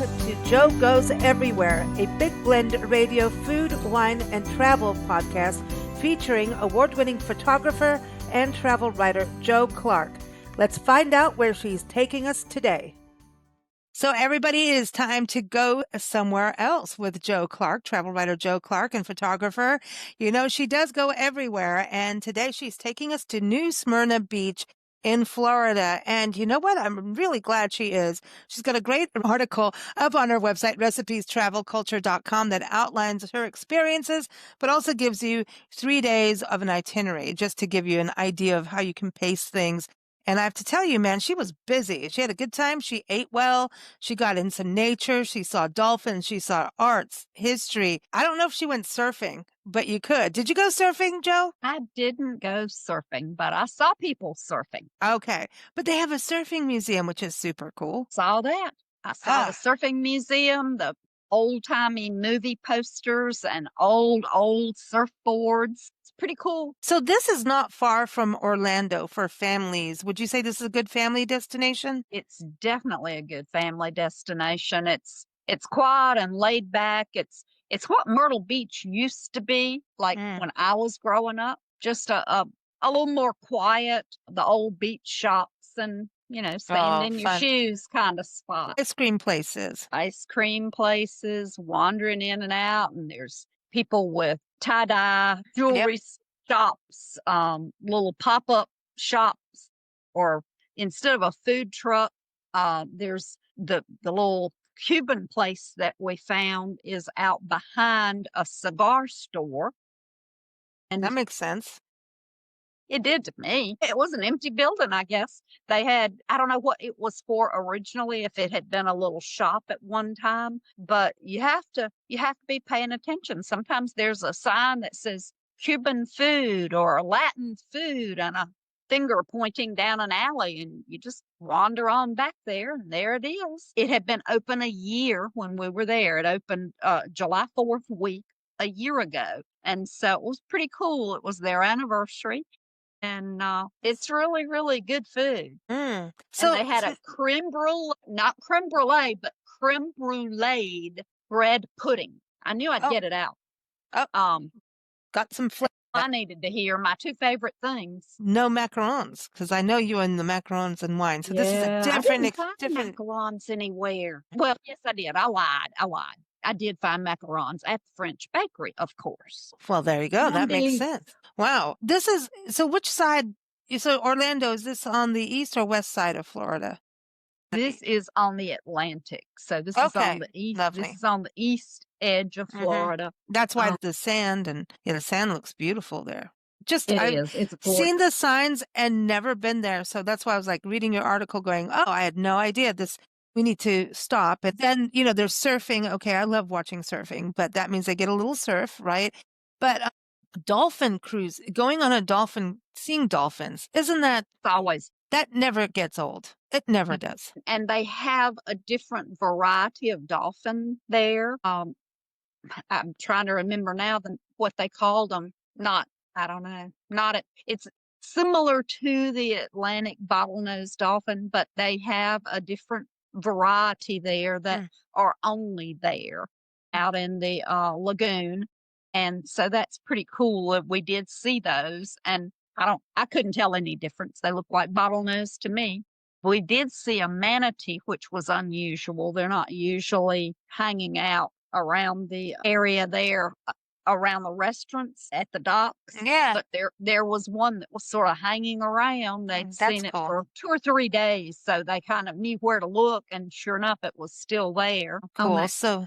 to Joe Goes Everywhere, a Big Blend radio food, wine, and travel podcast featuring award-winning photographer and travel writer Joe Clark. Let's find out where she's taking us today. So everybody, it is time to go somewhere else with Joe Clark, travel writer Joe Clark and photographer. You know, she does go everywhere. And today she's taking us to New Smyrna Beach in Florida. And you know what? I'm really glad she is. She's got a great article up on her website, recipiestravelculture.com, that outlines her experiences, but also gives you 3 days of an itinerary just to give you an idea of how you can pace things. And I have to tell you, man, she was busy. She had a good time. She ate well. She got into nature. She saw dolphins. She saw arts, history. I don't know if she went surfing, but you could. Did you go surfing, Joe? I didn't go surfing, but I saw people surfing. Okay. But they have a surfing museum, which is super cool. Saw that. I saw the surfing museum, the old-timey movie posters and old surfboards. It's pretty cool. So this is not far from Orlando for families. Would you say this is a good family destination? It's definitely a good family destination. It's quiet and laid back. It's what Myrtle Beach used to be, like when I was growing up. Just a little more quiet, the old beach shops and, you know, sand in your shoes kind of spot. Ice cream places. Ice cream places, wandering in and out, and there's people with tie-dye jewelry shops, little pop-up shops, or instead of a food truck, there's the little Cuban place that we found is out behind a cigar store. And that makes sense. It did to me. It was an empty building, I guess. They had, I don't know what it was for originally, if it had been a little shop at one time, but you have to be paying attention. Sometimes there's a sign that says Cuban food or Latin food and a finger pointing down an alley, and you just wander on back there, and there it is. It had been open a year when we were there. It opened July 4th week a year ago, and so it was pretty cool. It was their anniversary. And it's really, really good food. So and they had a creme brulee, not creme brulee, but creme brulee bread pudding. I knew I'd get it out. Got some flavor. I needed to hear my two favorite things. No macarons, because I know you and the macarons and wine. So this is a different. I didn't find macarons anywhere. Well, yes, I did. I lied. I did find macarons at the French bakery, of course. Well, there you go. That makes sense. Wow. So which side? So Orlando, is this on the east or west side of Florida? This is on the Atlantic. So this is on the east. Lovely. This is on the east edge of Florida. That's why the sand the sand looks beautiful there. I've seen the signs and never been there. So that's why I was like reading your article going, oh, I had no idea we need to stop. And then, you know, there's surfing. Okay, I love watching surfing, but that means I get a little surf, right? But dolphin cruise, going on a dolphin, seeing dolphins, isn't that always? That never gets old. It never does. And they have a different variety of dolphin there. I'm trying to remember now what they called them. I don't know. It's similar to the Atlantic bottlenose dolphin, but they have a different variety there that are only there out in the lagoon. And so that's pretty cool. We did see those, and I couldn't tell any difference. They look like bottlenose to me. We did see a manatee, which was unusual. They're not usually hanging out around the area there, around the restaurants at the docks. Yeah. But there was one that was sort of hanging around. They'd seen it for 2 or 3 days, so they kind of knew where to look, and sure enough, it was still there. Cool. So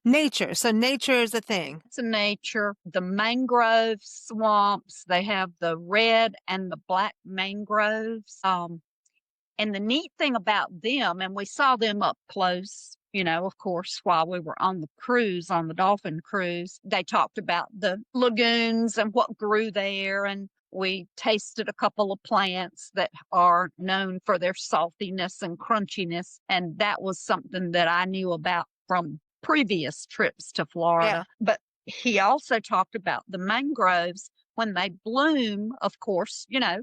nature. So nature is a thing. It's a nature. The mangrove swamps, they have the red and the black mangroves. And the neat thing about them, and we saw them up close, you know, of course, while we were on the cruise, on the dolphin cruise, they talked about the lagoons and what grew there. And we tasted a couple of plants that are known for their saltiness and crunchiness. And that was something that I knew about from previous trips to Florida. Yeah. But he also talked about the mangroves when they bloom. Of course, you know,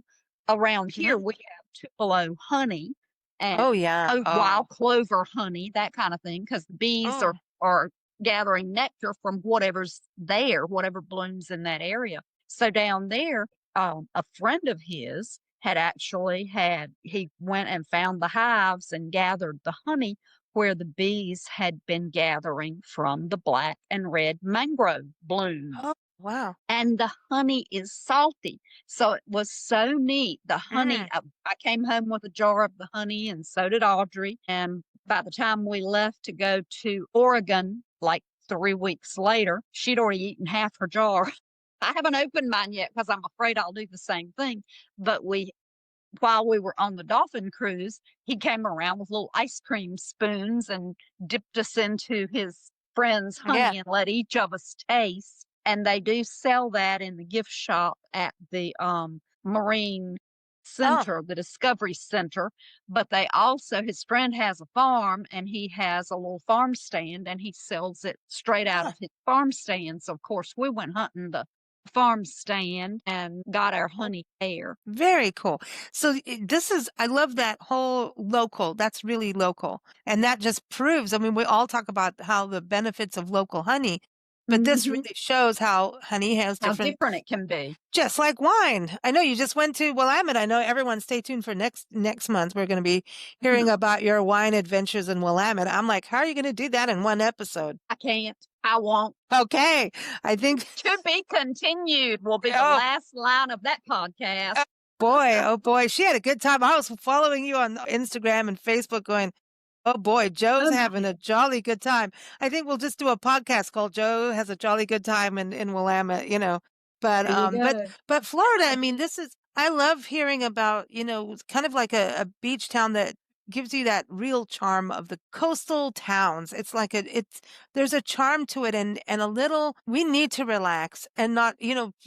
around here we have Tupelo honey, and Oh, yeah. Oh. wild clover honey, that kind of thing, because the bees Oh. are gathering nectar from whatever's there, whatever blooms in that area. So down there, a friend of his he went and found the hives and gathered the honey where the bees had been gathering from the black and red mangrove blooms. Oh, wow. And the honey is salty. So it was so neat. The honey, Mm. I came home with a jar of the honey, and so did Audrey. And by the time we left to go to Oregon, like 3 weeks later, she'd already eaten half her jar. I haven't opened mine yet because I'm afraid I'll do the same thing. But while we were on the dolphin cruise, he came around with little ice cream spoons and dipped us into his friend's Yeah. honey and let each of us taste. And they do sell that in the gift shop at the Marine Oh. Center, the Discovery Center. But they also, his friend has a farm and he has a little farm stand and he sells it straight out Huh. of his farm stand. So, of course, we went hunting the farm stand and got our honey there. Very cool. So I love that whole local. That's really local. And that just proves, I mean, we all talk about how the benefits of local honey, but this Mhm. really shows how honey has How different, different it can be. just like wine. I know you just went to Willamette. I know everyone stay tuned for next month. We're going to be hearing about your wine adventures in Willamette. I'm like, how are you going to do that in one episode? I can't. I won't. Okay. I think To be continued will be the oh last line of that podcast. boy, oh boy, she had a good time. I was following you on Instagram and Facebook going, oh boy, Joe's Oh, having my. a jolly good time. I think we'll just do a podcast called Joe Has a Jolly Good Time in Willamette, you know. But There you go. but Florida, I mean, I love hearing about, it's kind of like a beach town that gives you that real charm of the coastal towns. It's like there's a charm to it and a little we need to relax and not,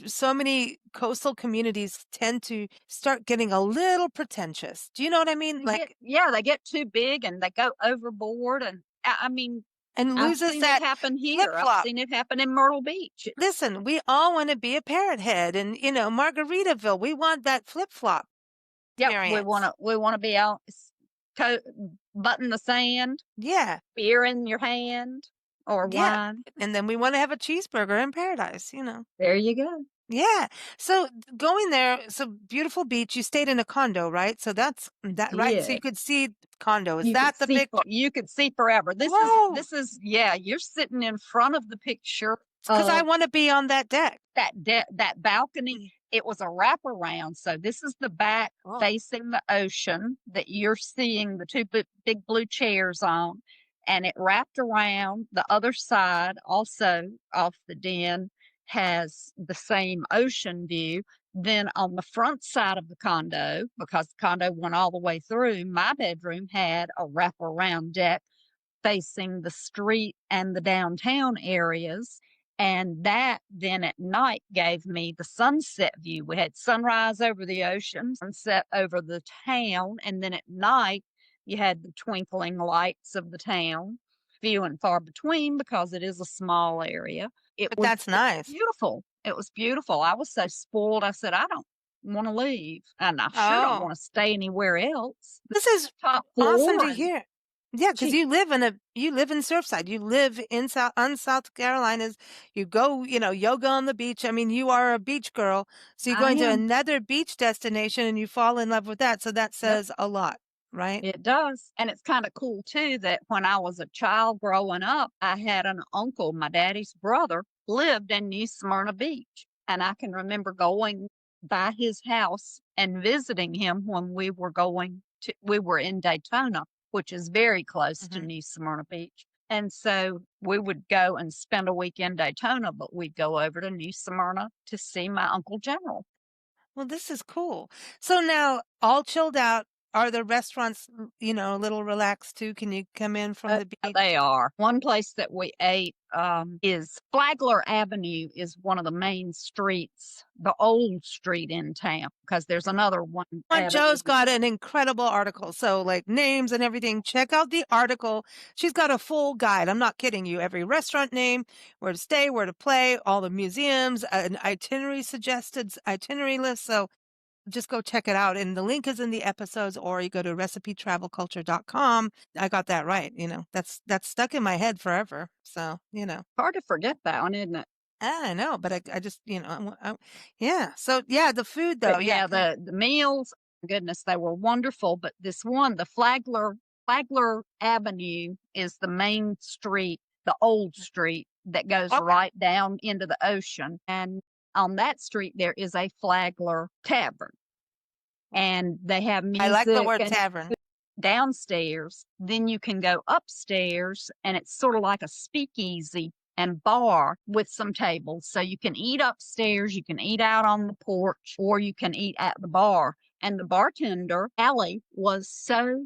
so many coastal communities tend to start getting a little pretentious. Do you know what I mean? Like They get too big and they go overboard. And I mean, and I've loses seen it that happen flip here. I've flop. seen it happen in Myrtle Beach. Listen, we all want to be a parrot head and, Margaritaville. We want that flip flop Yep, experience. we want to be out, co- butt in the sand, Yeah. beer in your hand, or Yeah. wine. And then we want to have a cheeseburger in paradise. There you go. Yeah. So going there, so beautiful beach. You stayed in a condo, right? So that's that, right? So Yeah. you could see condo. Is that the picture? You could see forever. Whoa. Yeah, you're sitting in front of the picture Because I of want to be on that deck. that balcony. It was a wraparound. So this is the back Oh. facing the ocean that you're seeing the two big blue chairs on. And it wrapped around the other side, also off the den, has the same ocean view. Then on the front side of the condo, because the condo went all the way through, my bedroom had a wraparound deck facing the street and the downtown areas. And that then at night gave me the sunset view. We had sunrise over the ocean, sunset over the town. And then at night, you had the twinkling lights of the town, few and far between because it is a small area. But that's nice. Beautiful. It was beautiful. I was so spoiled. I said, I don't want to leave. And I sure don't Oh. want to stay anywhere else. This is Top awesome floor to hear. Yeah, because you live in Surfside. You live in South Carolinas. You go, yoga on the beach. I mean, you are a beach girl. So you go I into am. another beach destination and you fall in love with that. So that Yep. says a lot, right? It does. And it's kind of cool too that when I was a child growing up, I had an uncle, my daddy's brother, lived in New Smyrna Beach. And I can remember going by his house and visiting him when we were in Daytona, which is very close to Mhm. New Smyrna Beach. And so we would go and spend a week in Daytona, but we'd go over to New Smyrna to see my Uncle General. Well, this is cool. So now, all chilled out. Are the restaurants, a little relaxed too? Can you come in from the beach? They are. One place that we ate is Flagler Avenue is one of the main streets, the old street in town, because there's another one. Joe's got an incredible article. So, like names and everything, check out the article. She's got a full guide. I'm not kidding you. Every restaurant name, where to stay, where to play, all the museums, an itinerary list. So, just go check it out. And the link is in the episodes, or you go to recipetravelculture.com. I got that right. That's stuck in my head forever. So, Hard to forget that one, isn't it? I know, but I just, yeah. So, yeah, the food though. But Yeah. yeah, the meals, goodness, they were wonderful. But this one, the Flagler Avenue is the main street, the old street that goes Okay. right down into the ocean. And on that street, there is a Flagler Tavern. And they have I like the music word and tavern. downstairs. Then you can go upstairs, and it's sort of like a speakeasy and bar with some tables. So you can eat upstairs, you can eat out on the porch, or you can eat at the bar. And the bartender, Allie, was so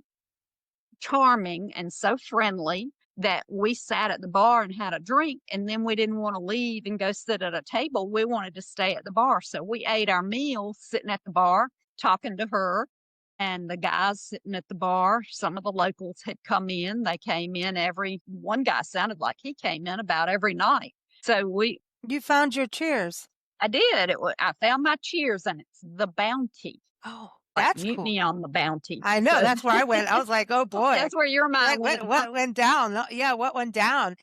charming and so friendly that we sat at the bar and had a drink, and then we didn't want to leave and go sit at a table. We wanted to stay at the bar. So we ate our meal sitting at the bar, talking to her and the guys sitting at the bar. Some of the locals had come in. They came in one guy sounded like he came in about every night. So You found your cheers. I did. I found my cheers, and it's the Bounty. Oh, Like that's cool. Mutiny on the Bounty. I know. So That's where I went. I was like, oh boy. that's where your mind Like, went. what went down? Yeah, what went down?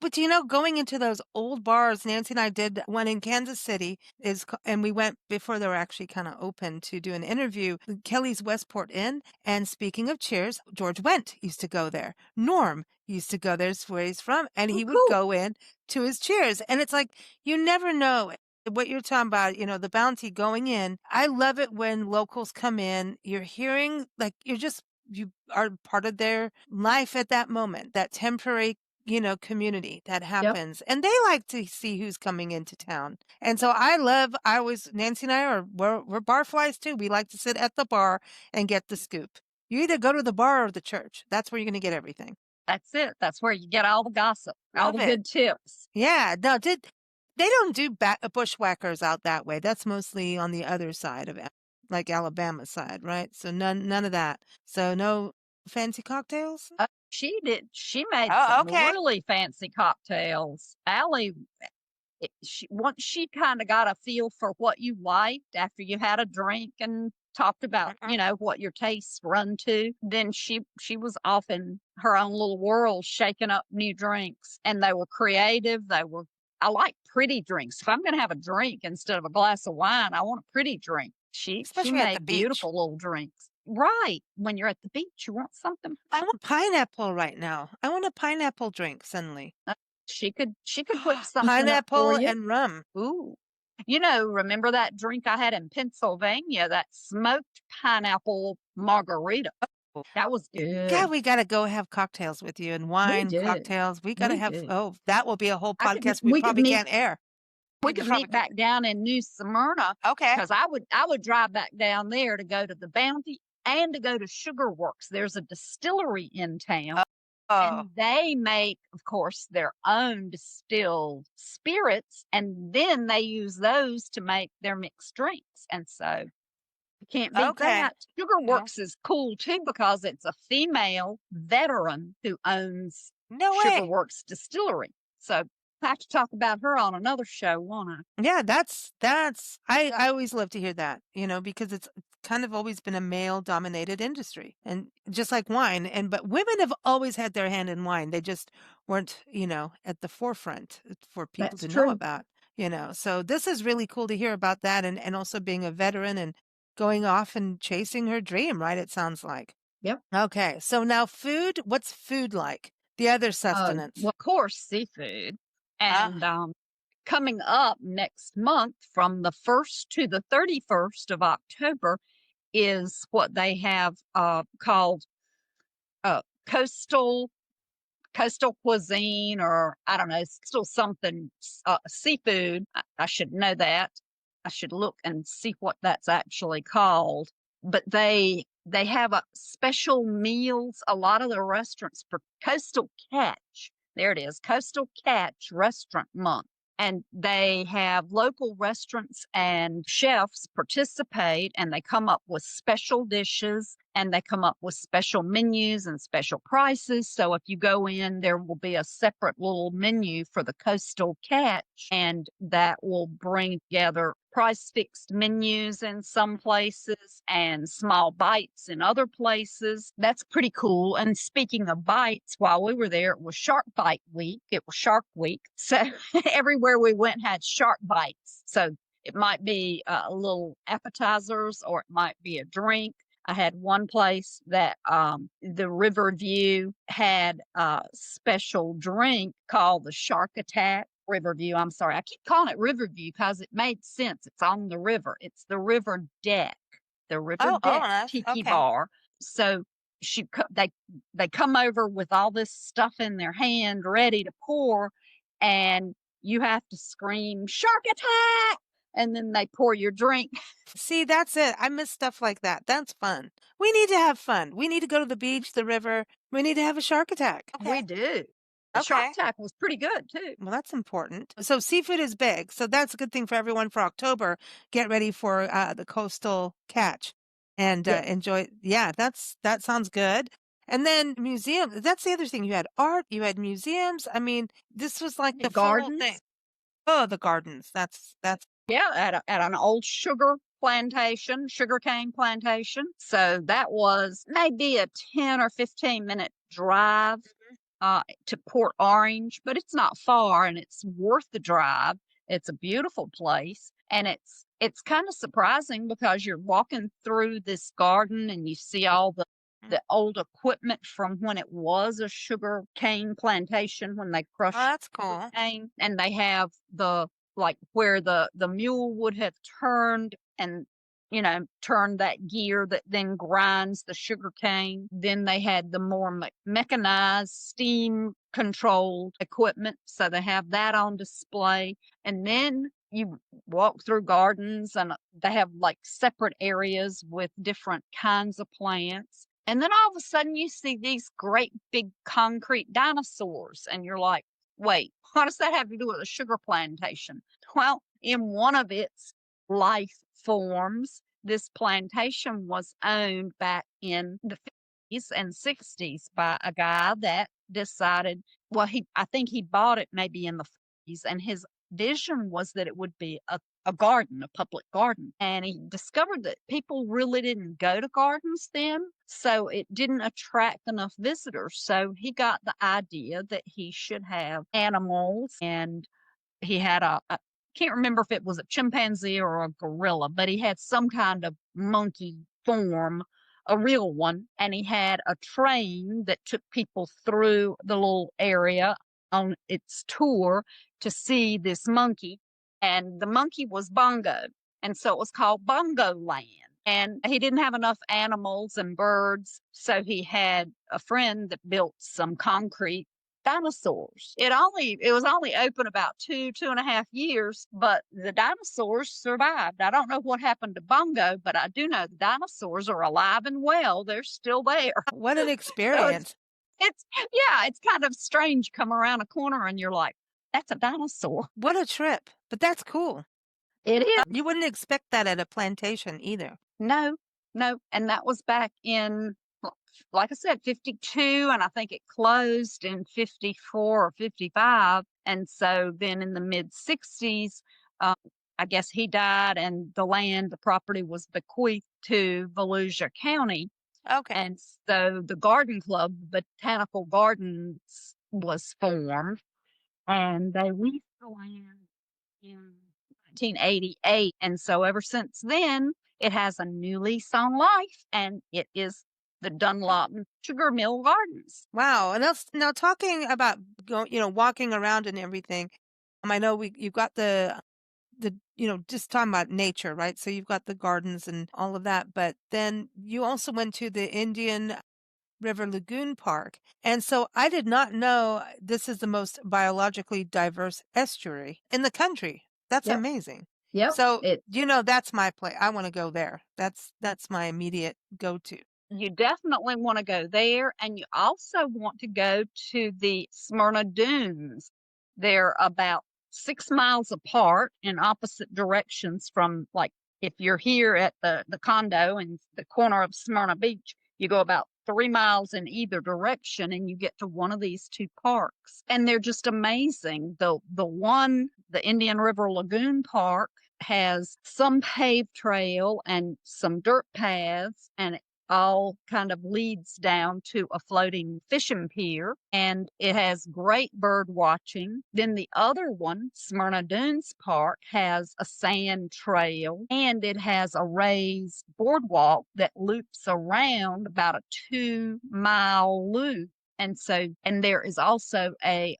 But going into those old bars, Nancy and I did one in Kansas City, and we went before they were actually kind of open to do an interview. Kelly's Westport Inn. And speaking of cheers, George Wendt used to go there. Norm used to go there. That's where he's from, and he would Cool. go in to his cheers. And it's like you never know what you're talking about. The Bounty going in. I love it when locals come in. You're hearing like you are part of their life at that moment, that temporary, community that happens. And they like to see who's coming into town. And so Nancy and I we're bar flies too. We like to sit at the bar and get the scoop. You either go to the bar or the church. That's where you're going to get everything. That's it. That's where you get all the gossip, all the good tips. Yeah. No, they don't do bushwhackers out that way. That's mostly on the other side of it, like Alabama side, right? So none of that. So no fancy cocktails? She did. She made Oh, some okay. really fancy cocktails. Allie, once she kind of got a feel for what you liked after you had a drink and talked about, what your tastes run to, then she was off in her own little world, shaking up new drinks, and they were creative. I like pretty drinks. If I'm going to have a drink instead of a glass of wine, I want a pretty drink. She Especially at the made beach. beautiful little drinks. Right. When you're at the beach, you want something. I want pineapple right now. I want a pineapple drink suddenly. She could whip something Pineapple up for you. and rum. Ooh. Remember that drink I had in Pennsylvania, that smoked pineapple margarita? Oh. That was good. Yeah, we got to go have cocktails with you and wine cocktails. We got to have, that will be a whole podcast we probably can't air. We could meet back down in New Smyrna. Okay. Because I would drive back down there to go to the Bounty and to go to Sugar Works. There's a distillery in town. And they make, of course, their own distilled spirits, and then they use those to make their mixed drinks. And so you can't beat that. Sugar Works is cool too because it's a female veteran who owns Sugar Works Distillery. So I have to talk about her on another show, won't I? Yeah, I always love to hear that, because it's kind of always been a male dominated industry, and just like wine, but women have always had their hand in wine. They just weren't, at the forefront for people to know about, so this is really cool to hear about that. And also being a veteran and going off and chasing her dream, right? It sounds like. Yep. Okay. So now food, what's food like? The other sustenance. Well, of course, seafood. And coming up next month from the 1st to the 31st of October is what they have called coastal cuisine, or I don't know, still something seafood. I should know that. I should look and see what that's actually called. But they have special meals. A lot of the restaurants for Coastal Catch. There it is, Coastal Catch Restaurant Month. And they have local restaurants and chefs participate, and they come up with special dishes and they come up with special menus and special prices. So if you go in, there will be a separate little menu for the coastal catch, and that will bring together price fixed menus in some places and small bites in other places. That's pretty cool. And speaking of bites, while we were there, it was Shark Bite Week. It was Shark Week. So everywhere we went had shark bites. So it might be a little appetizers or it might be a drink. I had one place that the Riverview had a special drink called the Shark Attack. Riverview, I'm sorry. I keep calling it Riverview because it made sense. It's on the river. It's the River Deck, the River Deck nice. Tiki Okay. Bar. So they come over with all this stuff in their hand ready to pour, and you have to scream "Shark Attack!" and then they pour your drink. See, that's it. I miss stuff like that. That's fun. We need to have fun. We need to go to the beach, the river. We need to have a shark attack. We do. The Shark Attack was pretty good too. Well, that's important. So seafood is big. So that's a good thing for everyone for October. Get ready for the coastal catch and enjoy. Yeah, that sounds good. And then museum. That's the other thing. You had art. You had museums. I mean, this was like the full thing. Oh, the gardens. That's at an old sugarcane plantation. So that was maybe a 10 or 15-minute drive to Port Orange, but it's not far and it's worth the drive. It's a beautiful place, and it's kind of surprising because you're walking through this garden and you see all the old equipment from when it was a sugar cane plantation when they crushed. Oh, that's cool. Cane, and they have the like where the mule would have turned and turned that gear that then grinds the sugar cane. Then they had the more mechanized steam controlled equipment, so they have that on display. And then you walk through gardens and they have like separate areas with different kinds of plants. And then all of a sudden you see these great big concrete dinosaurs and you're like, wait, what does that have to do with a sugar plantation? Well, in one of its life forms, this plantation was owned back in the 50s and 60s by a guy that decided, well, I think he bought it maybe in the 40s, and his vision was that it would be a garden, a public garden. And he discovered that people really didn't go to gardens then, so it didn't attract enough visitors. So he got the idea that he should have animals, and he had can't remember if it was a chimpanzee or a gorilla, but he had some kind of monkey form, a real one, and he had a train that took people through the little area on its tour to see this monkey. And the monkey was Bongo, and so it was called Bongo Land. And he didn't have enough animals and birds, so he had a friend that built some concrete dinosaurs. It was only open about 2.5 years, but the dinosaurs survived. I don't know what happened to Bongo, but I do know the dinosaurs are alive and well. They're still there. What an experience. So it's kind of strange. Come around a corner and you're like, that's a dinosaur. What a trip. But that's cool. It is. You wouldn't expect that at a plantation either. No. And that was back in, like I said, 52, and I think it closed in 54 or 55. And so then in the mid 60s, I guess he died, and the property was bequeathed to Volusia County. Okay. And so the garden club, Botanical Gardens, was formed, and they leased the land in 1988. And so ever since then, it has a new lease on life, and it is the Dunlop Sugar Mill Gardens. Wow. And now talking about walking around and everything. I know you've got the just talking about nature, right? So you've got the gardens and all of that, but then you also went to the Indian River Lagoon Park. And so I did not know this is the most biologically diverse estuary in the country. That's amazing. Yeah. So, that's my place. I want to go there. That's my immediate go-to. You definitely want to go there. And you also want to go to the Smyrna Dunes. They're about 6 miles apart in opposite directions from, like, if you're here at the condo in the corner of Smyrna Beach, You go about 3 miles in either direction and you get to one of these two parks. And they're just amazing. The Indian River Lagoon Park has some paved trail and some dirt paths, and it all kind of leads down to a floating fishing pier, and it has great bird watching. Then the other one, Smyrna Dunes Park, has a sand trail, and it has a raised boardwalk that loops around about a 2-mile loop. And there is also a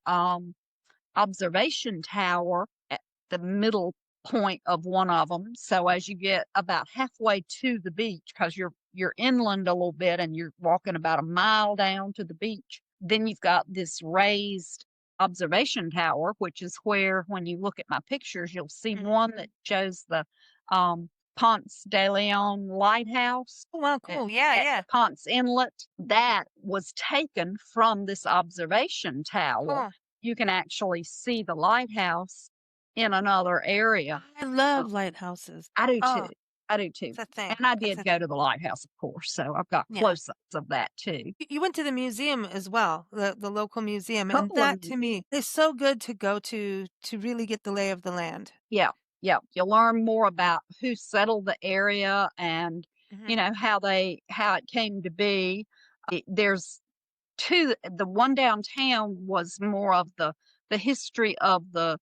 observation tower at the middle point of one of them. So as you get about halfway to the beach, because you're inland a little bit and you're walking about a mile down to the beach, then you've got this raised observation tower, which is where, when you look at my pictures, you'll see one that shows the Ponce de Leon lighthouse. Oh, wow, cool. Yeah, yeah. Ponce Inlet. That was taken from this observation tower. Cool. You can actually see the lighthouse in another area. I love lighthouses. I do Oh, too. I do too. it's a thing. And I It's did a go to the lighthouse, of course, so I've got Yeah. close-ups of that too. You went to the museum as well, the local museum, and Couple of that to me is so good to go to really get the lay of the land. Yeah, yeah. You learn more about who settled the area and, Mhm. how it came to be. There's the one downtown was more of the history of the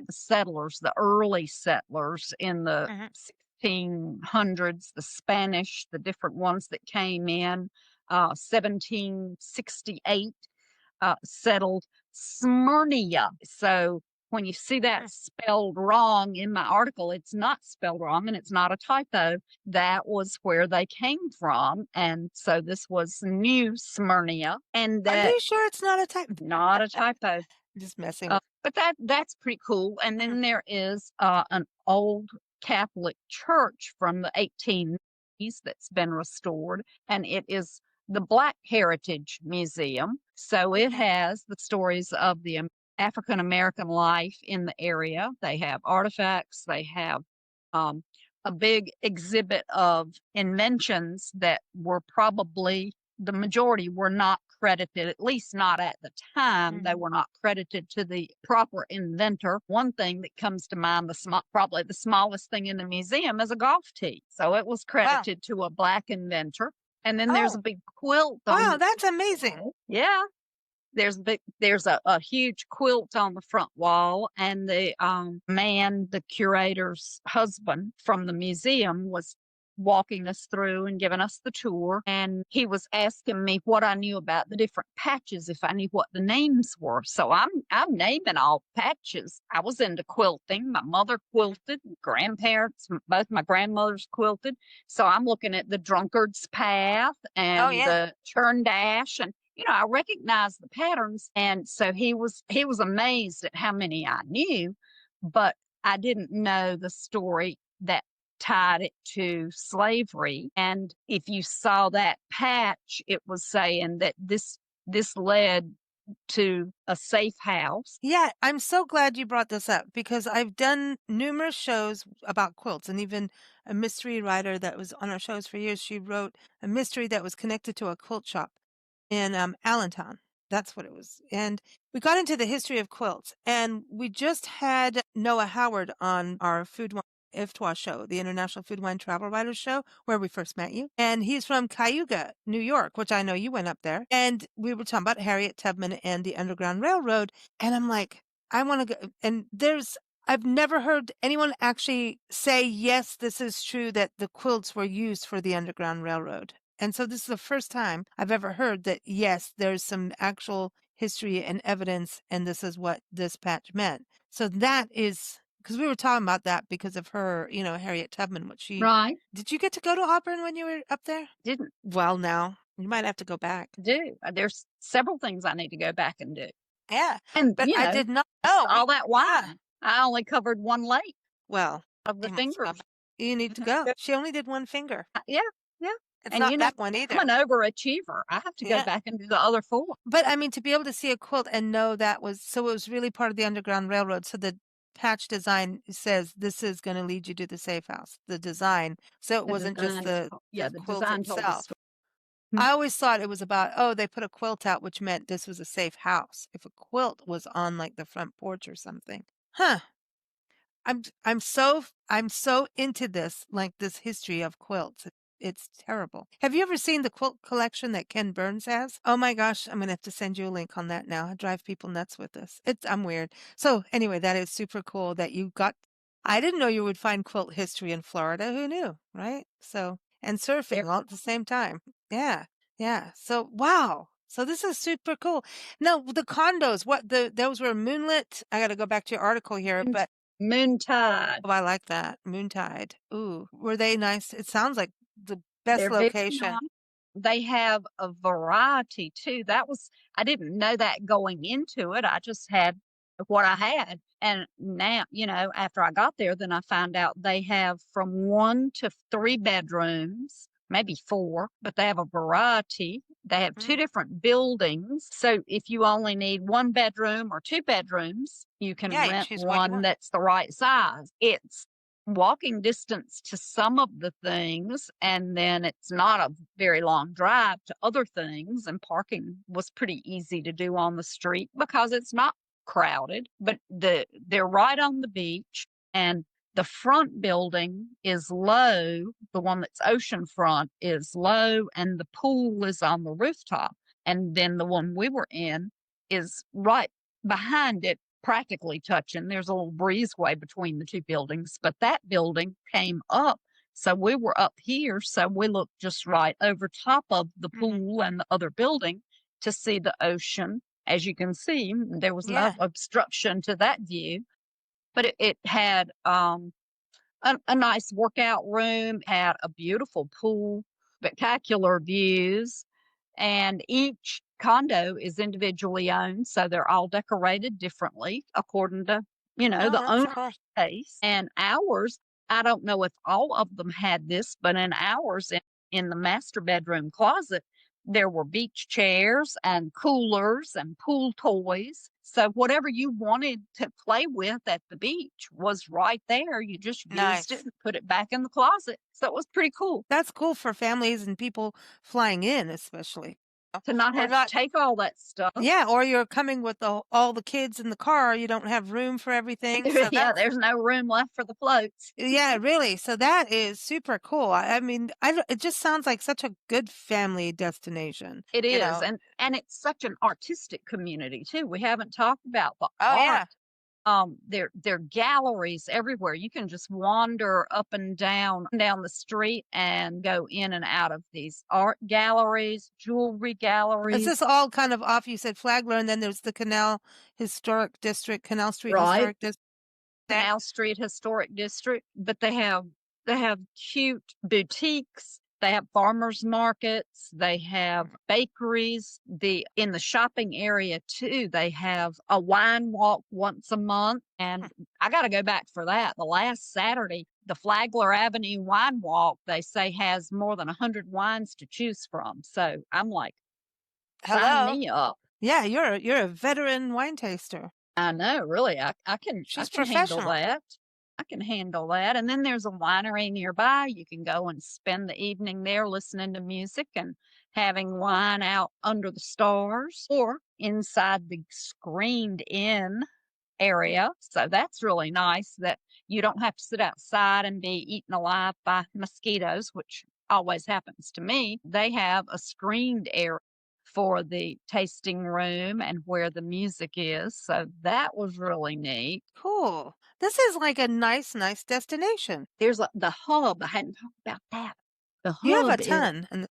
settlers, the early settlers in the Mhm. 1600s, the Spanish, the different ones that came in. 1768 settled Smyrna. So when you see that spelled wrong in my article, it's not spelled wrong and it's not a typo. That was where they came from. And so this was New Smyrna. And Are that you sure it's not a typo? not a typo. Just messing with But that's pretty cool. And then Mhm. there is an old Catholic church from the 1890s that's been restored, and it is the Black Heritage Museum. So it Mhm. has the stories of the African American life in the area. They have artifacts. They have um, a big exhibit of inventions that were probably the majority were not credited, at least not at the time. They Mhm. were not credited to the proper inventor. One thing that comes to mind, probably the smallest thing in the museum, is a golf tee. So it was Wow. credited to a Black inventor. And then there's Oh, a big quilt on wow, the that's amazing. yeah. There's a huge quilt on the front wall, and the man, the curator's husband from the museum, was walking us through and giving us the tour, and he was asking me what I knew about the different patches, if I knew what the names were. So I'm naming all patches. I was into quilting. My mother quilted, grandparents, both my grandmothers quilted. So I'm looking at the drunkard's path Oh, and yeah. the churn dash, and I recognized the patterns. And so he was amazed at how many I knew, but I didn't know the story that tied it to slavery. And if you saw that patch, it was saying that this led to a safe house. Yeah, I'm so glad you brought this up because I've done numerous shows about quilts, and even a mystery writer that was on our shows for years, she wrote a mystery that was connected to a quilt shop in Allentown. That's what it was. And we got into the history of quilts, and we just had Noah Howard on our Food Wine IFTWA show, the International Food Wine Travel Writers Show, where we first met you. And he's from Cayuga, New York, which I know you went up there. And we were talking about Harriet Tubman and the Underground Railroad. And I'm like, I want to go. And I've never heard anyone actually say, yes, this is true that the quilts were used for the Underground Railroad. And so this is the first time I've ever heard that, yes, there's some actual history and evidence, and this is what this patch meant. So that is because we were talking about that because of her, Harriet Tubman, Right. did you get to go to Auburn when you were up there? Didn't Well, now you might have to go back. do. There's several things I need to go back and do. Yeah. And, But I did not know. all that wine. Yeah. I only covered one lake Well, of the you must fingers. love it. You need to go. She only did one finger. Yeah, yeah. It's And not that one either. I'm an overachiever. I have to go Yeah. back and do the other four. But I mean, to be able to see a quilt and know it was really part of the Underground Railroad. So the patch design says this is going to lead you to the safe house, the design. So it The wasn't just design the the quilt design told the itself. story. I always thought it was about, oh, they put a quilt out, which meant this was a safe house. If a quilt was on like the front porch or something. Huh. I'm so into this, like this history of quilts. It's terrible. Have you ever seen the quilt collection that Ken Burns has? Oh my gosh, I'm gonna have to send you a link on that now. I drive people nuts with this. I'm weird. So anyway, that is super cool that you got. I didn't know you would find quilt history in Florida. Who knew, right? So and There, surfing all at the same time. Yeah, yeah. So wow. So this is super cool. Now the condos, those were moonlit. I got to go back to your article here, but Moontide. oh, I like that. Moontide. Ooh, were they nice? It sounds like the best They're very location. nice. They have a variety too. I didn't know that going into it. I just had what I had. And now, after I got there, then I found out they have from 1 to 3 bedrooms, maybe 4, but they have a variety. They have 2 Mm. different buildings. So if you only need 1 bedroom or 2 bedrooms, you can Yeah, you rent choose what you one want. that's the right size. It's walking distance to some of the things, and then it's not a very long drive to other things. And parking was pretty easy to do on the street because it's not crowded, but they're right on the beach, and the front building is low. The one that's oceanfront is low, and the pool is on the rooftop. And then the one we were in is right behind it, practically touching. There's a little breezeway between the 2 buildings, but that building came up. So we were up here. So we looked just right over top of the Mhm. pool and the other building to see the ocean. As you can see, there was no Yeah. obstruction to that view, but it had a nice workout room, had a beautiful pool, spectacular views, and each condo is individually owned, so they're all decorated differently according to, Oh, the that's owner's cool. taste. And ours, I don't know if all of them had this, but in ours, in the master bedroom closet, there were beach chairs and coolers and pool toys. So whatever you wanted to play with at the beach was right there. You just used it Nice. and put it back in the closet. So it was pretty cool That's cool for families and people flying in, especially. to not Or have to not. take all that stuff. Yeah, or you're coming with all the kids in the car. You don't have room for everything. So Yeah, that's there's no room left for the floats. yeah, really. So that is super cool. I mean, it just sounds like such a good family destination, It you is, know. and it's such an artistic community too. We haven't talked about the Oh art. yeah. There are galleries everywhere. You can just wander up and down the street and go in and out of these art galleries, jewelry Is galleries. this all kind of off? You said Flagler, and then there's the Canal Street Right. Historic District. That Canal Street Historic District, but they have cute boutiques, they have farmers markets, they have bakeries. In the shopping area too, they have a wine walk once a month, and I got to go back for that. The last Saturday, the Flagler Avenue Wine Walk, they say, has more than 100 wines to choose from. So I'm like, sign hello. me up. Yeah, you're a veteran wine taster. I know, really. I She's can handle professional. that. I can handle that. And then there's a winery nearby. You can go and spend the evening there listening to music and having wine out under the stars or inside the screened in area. So that's really nice that you don't have to sit outside and be eaten alive by mosquitoes, which always happens to me. They have a screened area for the tasting room and where the music is. So that was really neat. Cool. This is like a nice destination. There's the hub. I hadn't talked about that. The You have a hub is, ton. And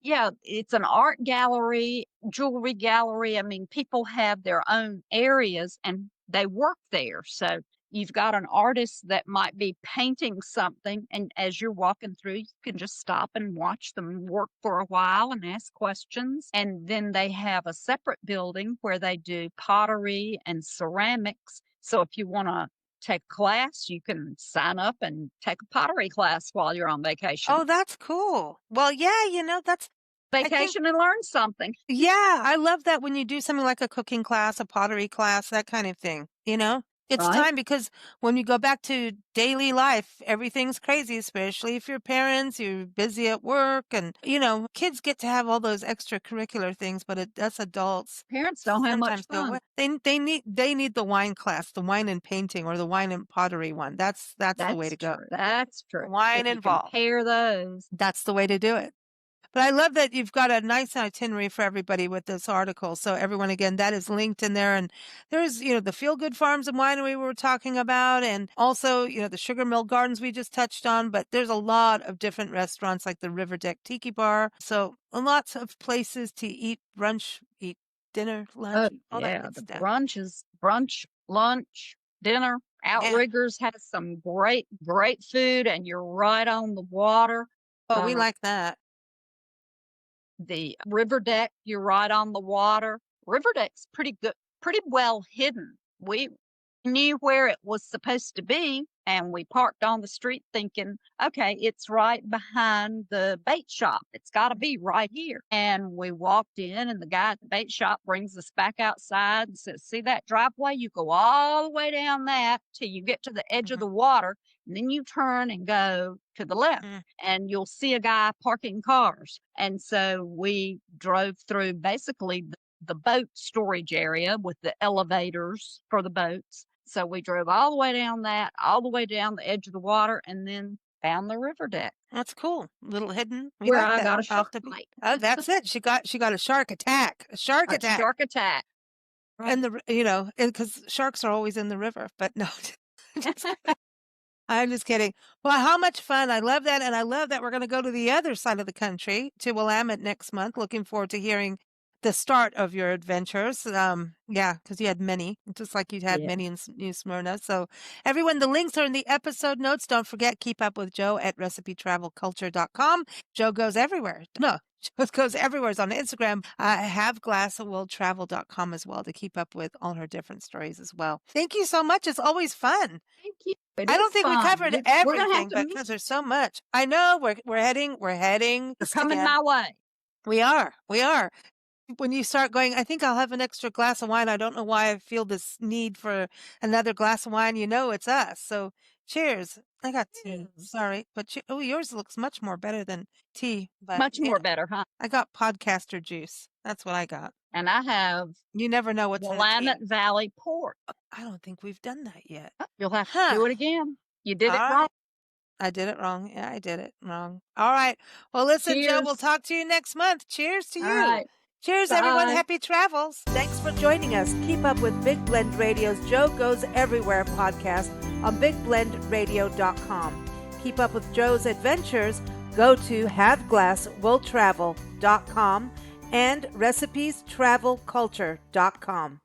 yeah, it's an art gallery, jewelry gallery. I mean, people have their own areas and they work there. So you've got an artist that might be painting something, and as you're walking through, you can just stop and watch them work for a while and ask questions. And then they have a separate building where they do pottery and ceramics. So if you want to take a class, you can sign up and take a pottery class while you're on vacation. oh, that's cool. Well, yeah, I think, Vacation and learn something. yeah, I love that when you do something like a cooking class, a pottery class, that kind of thing. It's Right? time because when you go back to daily life, everything's crazy, especially if you're parents, you're busy at work, and kids get to have all those extracurricular things, but us adults Parents don't have much sometimes go, fun. "What?" They need the wine class, the wine and painting, or the wine and pottery one. That's the way That's to go. true. That's true. Wine If you involved. compare those. That's the way to do it. But I love that you've got a nice itinerary for everybody with this article. So everyone, again, that is linked in there. And there's, the Feel Good Farms and Winery we were talking about. And also, the Sugar Mill Gardens we just touched on. But there's a lot of different restaurants like the River Deck Tiki Bar. So lots of places to eat brunch, eat dinner, lunch, Oh, all that yeah. good The stuff. brunch, lunch, dinner. Yeah. Outriggers has some great, great food, and you're right on the water. Oh, we like that. The river deck, you're right on the water. River deck's pretty good, pretty well hidden. We knew where it was supposed to be, and we parked on the street thinking, okay, it's right behind the bait shop. It's got to be right here. And we walked in, and the guy at the bait shop brings us back outside and says, see that driveway? You go all the way down that till you get to the edge of the water, and then you turn and go to the left. And you'll see a guy parking cars. And so we drove through basically the boat storage area with the elevators for the boats. So we drove all the way down that, all the way down the edge of the water, and then found the river deck. That's cool. Little hidden. We Where like I that. got a shark Off the bite. Oh, that's it. She got a shark attack. A shark A attack. shark attack. And because sharks are always in the river, but no. I'm just kidding. Well, how much fun. I love that. And I love that we're going to go to the other side of the country, to Willamette next month. Looking forward to hearing the start of your adventures. Yeah, because you had many, just like you had many in New Smyrna. So everyone, the links are in the episode notes. Don't forget, keep up with Joe at recipetravelculture.com. Joe goes everywhere. No, Joe goes everywhere. It's on Instagram. Haveglasswilltravel.com as well, to keep up with all her different stories as well. Thank you so much. It's always fun. Thank you. I don't think we covered everything, to but because there's so much. I know we're heading. You're coming again. my way. We are. When you start going, I think I'll have an extra glass of wine. I don't know why I feel this need for another glass of wine. It's us. So cheers. I got tea. Sorry, but yours looks much more better than tea. But Much more better, huh? I got podcaster juice. That's what I got. And I have You never know what's in the tea. Willamette Valley port. I don't think we've done that yet. You'll have to do it again. You did it All wrong. right. I did it wrong. Yeah, I did it wrong. All right. Well, listen, Joe, we'll Cheers. talk to you next month. Cheers to you. All right. Cheers, Bye. everyone. Happy travels. Thanks for joining us. Keep up with Big Blend Radio's Joe Goes Everywhere podcast on bigblendradio.com. Keep up with Joe's adventures. Go to haveglasswilltravel.com and recipestravelculture.com.